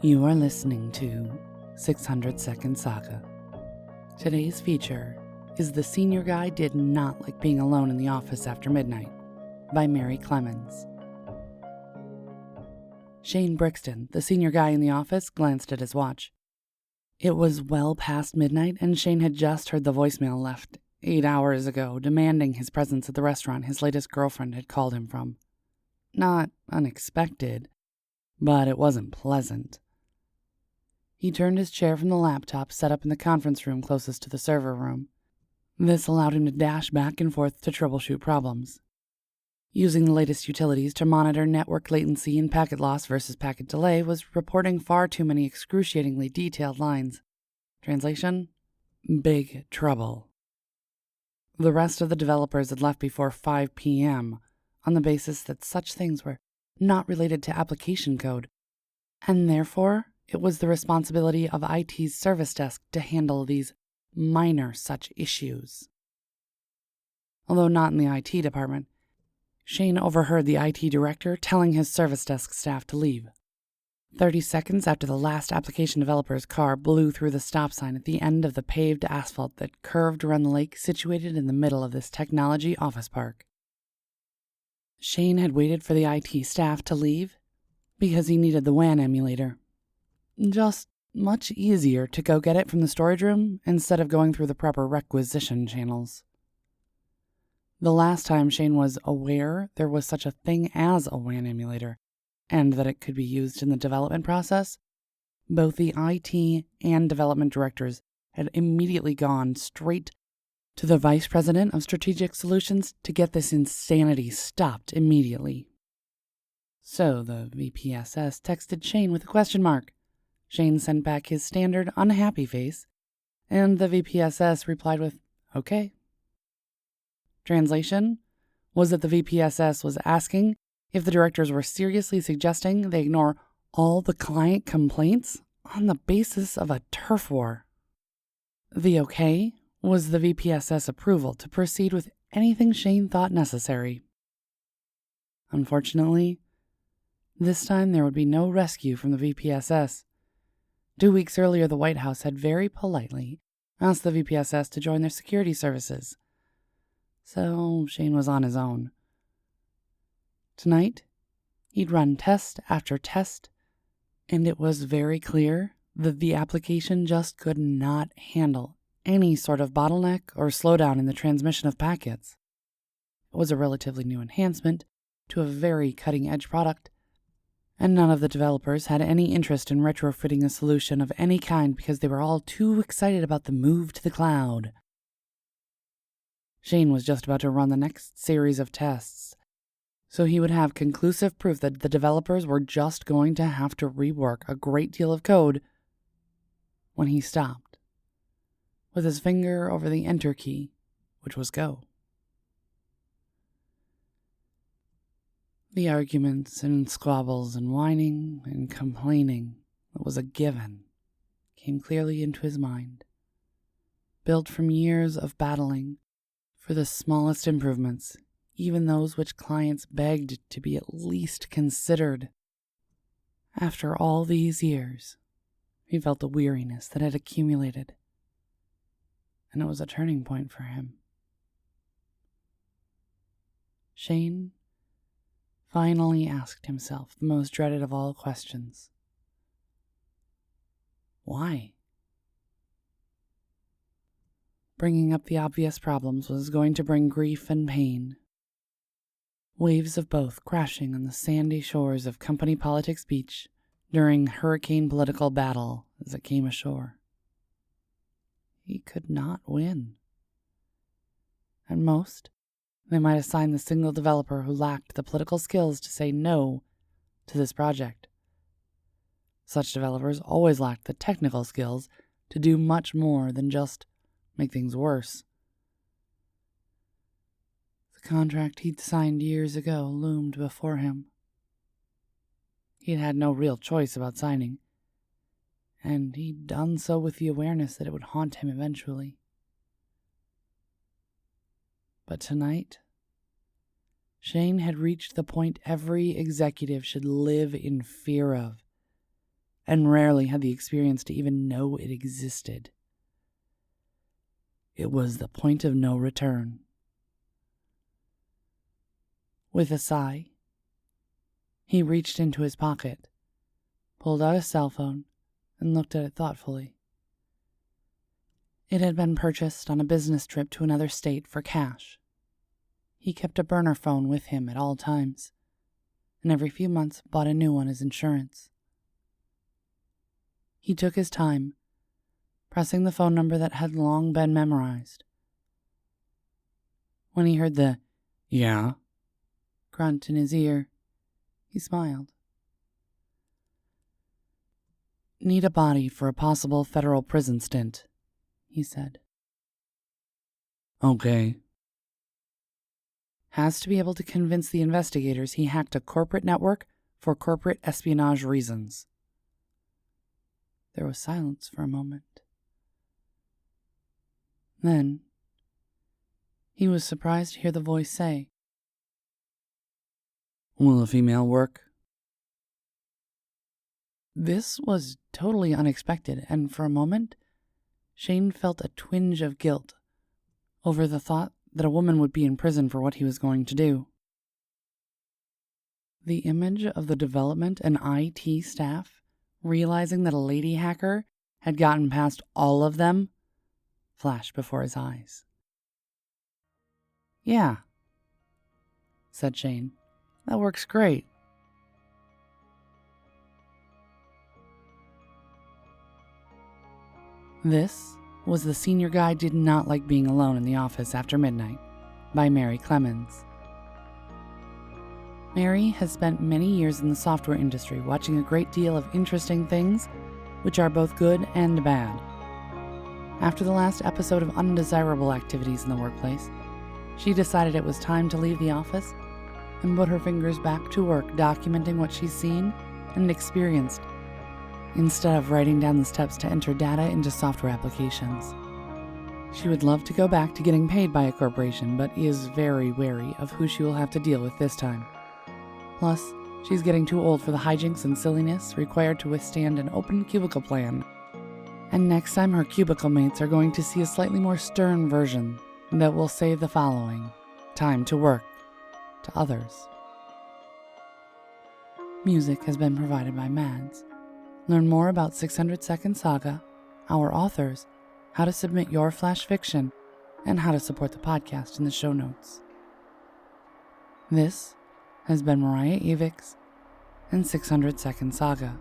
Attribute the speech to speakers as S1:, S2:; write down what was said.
S1: You are listening to 600 Second Saga. Today's feature is The Senior Guy Did Not Like Being Alone in the Office After Midnight by Mary Clemons. Shane Brixton, the senior guy in the office, glanced at his watch. It was well past midnight, and Shane had just heard the voicemail left 8 hours ago, demanding his presence at the restaurant his latest girlfriend had called him from. Not unexpected, but it wasn't pleasant. He turned his chair from the laptop set up in the conference room closest to the server room. This allowed him to dash back and forth to troubleshoot problems. Using the latest utilities to monitor network latency and packet loss versus packet delay was reporting far too many excruciatingly detailed lines. Translation? Big trouble. The rest of the developers had left before 5 p.m. on the basis that such things were not related to application code, and therefore it was the responsibility of IT's service desk to handle these minor such issues. Although not in the IT department, Shane overheard the IT director telling his service desk staff to leave. 30 seconds after the last application developer's car blew through the stop sign at the end of the paved asphalt that curved around the lake situated in the middle of this technology office park. Shane had waited for the IT staff to leave because he needed the WAN emulator. Just much easier to go get it from the storage room instead of going through the proper requisition channels. The last time Shane was aware there was such a thing as a WAN emulator, and that it could be used in the development process, both the IT and development directors had immediately gone straight to the Vice President of Strategic Solutions to get this insanity stopped immediately. So the VPSS texted Shane with a question mark. Shane sent back his standard unhappy face, and the VPSS replied with, "Okay." Translation was that the VPSS was asking if the directors were seriously suggesting they ignore all the client complaints on the basis of a turf war. The okay was the VPSS approval to proceed with anything Shane thought necessary. Unfortunately, this time there would be no rescue from the VPSS. 2 weeks earlier, the White House had very politely asked the VPSS to join their security services. So Shane was on his own. Tonight, he'd run test after test, and it was very clear that the application just could not handle any sort of bottleneck or slowdown in the transmission of packets. It was a relatively new enhancement to a very cutting-edge product, and none of the developers had any interest in retrofitting a solution of any kind because they were all too excited about the move to the cloud. Shane was just about to run the next series of tests, so he would have conclusive proof that the developers were just going to have to rework a great deal of code when he stopped, with his finger over the enter key, which was go. The arguments and squabbles and whining and complaining that was a given came clearly into his mind, built from years of battling for the smallest improvements, even those which clients begged to be at least considered. After all these years, he felt the weariness that had accumulated, and it was a turning point for him. Shane finally asked himself the most dreaded of all questions. Why? Bringing up the obvious problems was going to bring grief and pain. Waves of both crashing on the sandy shores of Company Politics Beach during hurricane political battle as it came ashore. He could not win. At most, they might assign the single developer who lacked the political skills to say no to this project. Such developers always lacked the technical skills to do much more than just make things worse. The contract he'd signed years ago loomed before him. He'd had no real choice about signing, and he'd done so with the awareness that it would haunt him eventually. But tonight, Shane had reached the point every executive should live in fear of. and rarely had the experience to even know it existed. It was the point of no return. With a sigh, he reached into his pocket, pulled out his cell phone, and looked at it thoughtfully. It had been purchased on a business trip to another state for cash. He kept a burner phone with him at all times, and every few months bought a new one as insurance. He took his time, pressing the phone number that had long been memorized. When he heard the "yeah" grunt in his ear, he smiled. "Need a body for a possible federal prison stint," he said. "Okay." Has to be able to convince the investigators he hacked a corporate network for corporate espionage reasons. There was silence for a moment. Then, he was surprised to hear the voice say, "Will a female work?" This was totally unexpected, and for a moment, Shane felt a twinge of guilt over the thought that a woman would be in prison for what he was going to do. The image of the development and IT staff realizing that a lady hacker had gotten past all of them flashed before his eyes. "Yeah," said Shane. "That works great." This was The Senior Guy Did Not Like Being Alone in the Office After Midnight by Mary Clemons. Mary has spent many years in the software industry watching a great deal of interesting things, which are both good and bad. After the last episode of undesirable activities in the workplace, she decided it was time to leave the office and put her fingers back to work documenting what she's seen and experienced, instead of writing down the steps to enter data into software applications. She would love to go back to getting paid by a corporation, but is very wary of who she will have to deal with this time. Plus, she's getting too old for the hijinks and silliness required to withstand an open cubicle plan. And next time her cubicle-mates are going to see a slightly more stern version that will say the following: "Time to work," to others. Music has been provided by Mads. Learn more about 600 Saga, our authors, how to submit your flash fiction, and how to support the podcast in the show notes. This has been Mariah Avix and 600 Saga.